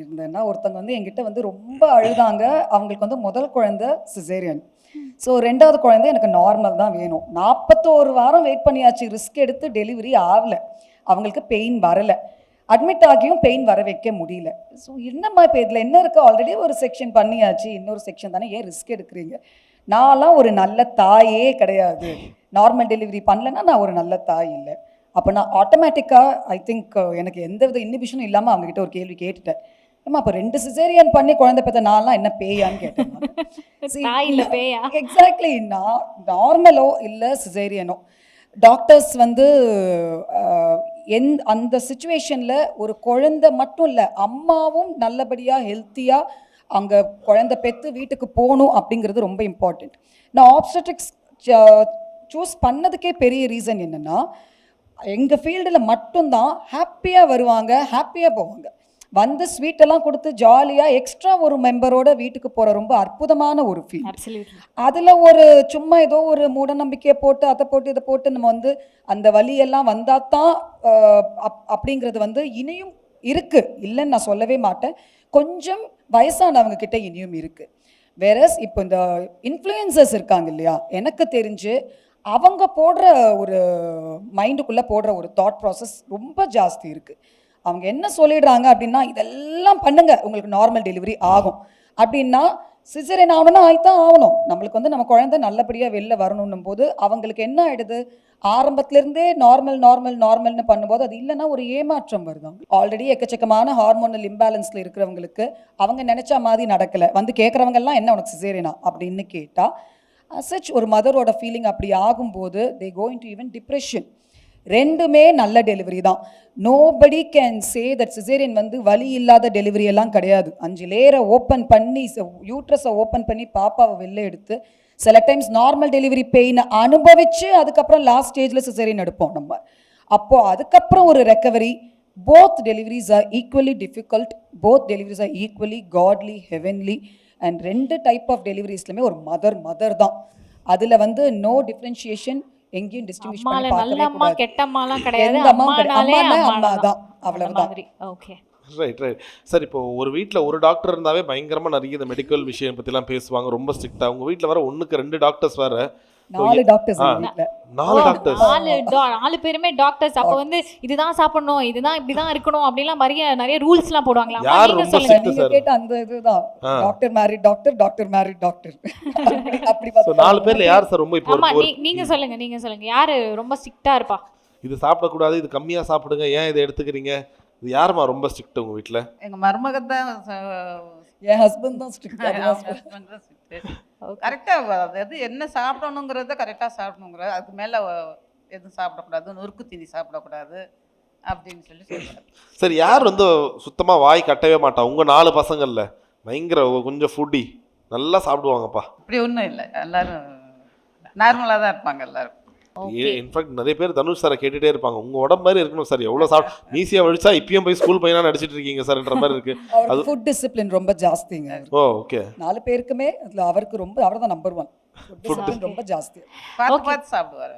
சொல்லியிருந்தேன்னா, ஒருத்தவங்க வந்து என்கிட்ட வந்து ரொம்ப அழுதாங்க. அவங்களுக்கு வந்து முதல் குழந்தை சிசேரியன். ஸோ 2வது குழந்தை எனக்கு நார்மல் தான் வேணும். 41 வாரம் வெயிட் பண்ணியாச்சு. ரிஸ்க் எடுத்து டெலிவரி ஆகல. அவங்களுக்கு பெயின் வரல. அட்மிட் ஆகியும் பெயின் வர வைக்க முடியல. ஸோ என்னம்மா இப்போ இதில் என்ன இருக்குது? ஆல்ரெடி ஒரு செக்ஷன் பண்ணியாச்சு. இன்னொரு செக்ஷன் தானே, ஏன் ரிஸ்க் எடுக்கிறீங்க? நான்லாம் ஒரு நல்ல தாயே கிடையாது. நார்மல் டெலிவரி பண்ணலன்னா நான் ஒரு நல்ல தாய் இல்லை. அப்போ நான் ஆட்டோமேட்டிக்காக ஐ திங்க் எனக்கு எந்த வித இன்னிபிஷனும் இல்லாமல் அவங்ககிட்ட ஒரு கேள்வி கேட்டுட்டேன். ஏம்மா அப்போ 2 சிசேரியன் பண்ணி குழந்தை பெற்ற நான்லாம் என்ன பேயான்னு கேட்டேன். தாய் இல்ல பேயா? எக்ஸாக்ட்லி. நான் நார்மலோ இல்லை சிசேரியனோ, டாக்டர்ஸ் வந்து அந்த சுச்சுவேஷனில் ஒரு குழந்தை மட்டும் இல்லை, அம்மாவும் நல்லபடியாக ஹெல்த்தியாக அங்கே குழந்தை பெற்று வீட்டுக்கு போகணும் அப்படிங்கிறது ரொம்ப இம்பார்ட்டண்ட். நான் ஆப்ஸ்டெட்ரிக்ஸ் சூஸ் பண்ணதுக்கே பெரிய ரீசன் என்னென்னா, எங்கள் ஃபீல்டில் மட்டும்தான் ஹாப்பியாக வருவாங்க, ஹாப்பியாக போவாங்க. வந்து ஸ்வீட்டெல்லாம் கொடுத்து ஜாலியாக எக்ஸ்ட்ரா ஒரு மெம்பரோட வீட்டுக்கு போகிற ரொம்ப அற்புதமான ஒரு ஃபீல். அதில் ஒரு சும்மா ஏதோ ஒரு மூடநம்பிக்கையை போட்டு அதை போட்டு இதை போட்டு நம்ம வந்து அந்த வலியெல்லாம் வந்தால் தான் அப்படிங்கிறது வந்து இனியும் இருக்குது, இல்லைன்னு நான் சொல்லவே மாட்டேன். கொஞ்சம் வயசானவங்க கிட்ட இனியும் இருக்குது. வேறஸ் இப்போ இந்த இன்ஃப்ளூயன்சர்ஸ் இருக்காங்க இல்லையா, எனக்கு தெரிஞ்சு அவங்க போடுற ஒரு மைண்டுக்குள்ளே போடுற ஒரு தாட் ப்ராசஸ் ரொம்ப ஜாஸ்தி இருக்குது. அவங்க என்ன சொல்லிடுறாங்க அப்படின்னா, இதெல்லாம் பண்ணுங்க உங்களுக்கு நார்மல் டெலிவரி ஆகும் அப்படின்னா, சிசேரியன் ஆகணும்னா ஆகித்தான் ஆகணும். நம்மளுக்கு வந்து நம்ம குழந்தை நல்லபடியாக வெளில வரணும் போது அவங்களுக்கு என்ன ஆகிடுது, ஆரம்பத்துலேருந்தே நார்மல் நார்மல் நார்மல்னு பண்ணும்போது அது இல்லைன்னா ஒரு ஏமாற்றம் வருது. ஆல்ரெடி எக்கச்சக்கமான ஹார்மோனல் இம்பேலன்ஸில் இருக்கிறவங்களுக்கு அவங்க நினச்சா மாதிரி நடக்கலை, வந்து கேட்குறவங்கெல்லாம் என்ன உனக்கு சிசேரியனா அப்படின்னு கேட்டால், சச் ஒரு மதரோட ஃபீலிங் அப்படி ஆகும்போது தே கோ இன்டு ஈவன் டிப்ரெஷன். ரெண்டுமே நல்ல டெலிவரி தான். Nobody can say that caesarean வந்து வலி இல்லாத டெலிவரி எல்லாம் கிடையாது. 5 லேயரை ஓப்பன் பண்ணி யூட்ரஸை ஓப்பன் பண்ணி பாப்பாவை வெளில எடுத்து சில டைம்ஸ் நார்மல் டெலிவரி பெயினை அனுபவித்து அதுக்கப்புறம் லாஸ்ட் ஸ்டேஜில் சிசேரியன் எடுப்போம் நம்ம. அப்போது அதுக்கப்புறம் ஒரு recovery. Both deliveries are equally difficult, both deliveries are equally godly, heavenly. And 2 type of டெலிவரிஸ்லையுமே ஒரு மதர் தான். அதில் வந்து நோ டிஃப்ரென்ஷியேஷன், எங்கேயும் டிஸ்டிங்விஷ் பண்ணி பார்க்கவே கூடாது. கெட்டம்மாலாம் கிடையாது, அம்மா தான், அவ்வளவுதான். Okay, right. சார், இப்போ ஒரு வீட்டில் ஒரு டாக்டர் இருந்தாவே பயங்கரமாக நிறைய இந்த மெடிக்கல் விஷயம் பற்றிலாம் பேசுவாங்க, ரொம்ப ஸ்ட்ரிக்டாக. உங்கள் வீட்டில் வர 1க்கு 2 டாக்டர்ஸ் வேறு, 4 டாக்டர்ஸ். 4 பேருமே டாக்டர்ஸ். அப்போ வந்து இதுதான் சாப்பிடணும், இதுதான் இப்படிதான் இருக்கணும் அப்படிலாம் நிறைய ரூல்ஸ்லாம் போடுவாங்களா? யார் ரொம்ப ஸ்ட்ரிக்ட் சார்? கேட்ட அந்த இதுதான், doctor married doctor, doctor married doctor. அப்படி 4 பேர்ல யார் சார் ரொம்ப? இப்போ நீங்க சொல்லுங்க யாரு ரொம்ப ஸ்ட்ரிக்ட்டா இருப்பா? இது சாப்பிடக்கூடாது, இது கம்மியாக சாப்பிடுங்க, ஏன் இதை எடுத்துக்கிறீங்க, இது யாருமா ரொம்ப ஸ்ட்ரிக்ட் உங்கள் வீட்டில்? எங்கள் மருமகன் தான், என் ஹஸ்பண்ட் தான் ஸ்ட்ரிக்ட். கரெக்டாக அதாவது என்ன சாப்பிடணுங்கிறத கரெக்டாக சாப்பிடணுங்கிறது, அதுக்கு மேலே எதுவும் சாப்பிடக்கூடாது, நொறுக்கு தீனி சாப்பிடக்கூடாது அப்படின்னு சொல்லி சொல்லுவாங்க. சரி, யார் வந்து சுத்தமாக வாய் கட்டவே மாட்டா உங்கள் 4 பசங்களில்? பயங்கர கொஞ்சம் ஃபுட்டி, நல்லா சாப்பிடுவாங்கப்பா. அப்படி ஒன்றும் இல்லை, எல்லாரும் நார்மலாக தான் இருப்பாங்க எல்லாரும். இன்ஃபேக்ட் நிறைய பேர் தனுஷ் சாரை கேட்டுகிட்டே இருப்பாங்க, உங்கள் உடம்பு மாதிரி இருக்கணும் சார், எவ்வளோ மீசியாக வலிச்சா இப்பயும் போய் ஸ்கூல் பையனாக நடிச்சிட்டு இருக்கீங்க சார்ன்ற மாதிரி இருக்கு. அது ஃபுட் டிசிப்ளின் ரொம்ப ஜாஸ்திங்க. ஓகே. 4 பேருக்குமே அதில் அவருக்கு ரொம்ப, அவர் தான் நம்பர் 1. ஃபுட் டிசிப்ளின் ரொம்ப ஜாஸ்தி. பார்த்து சாப்பிடுவார்.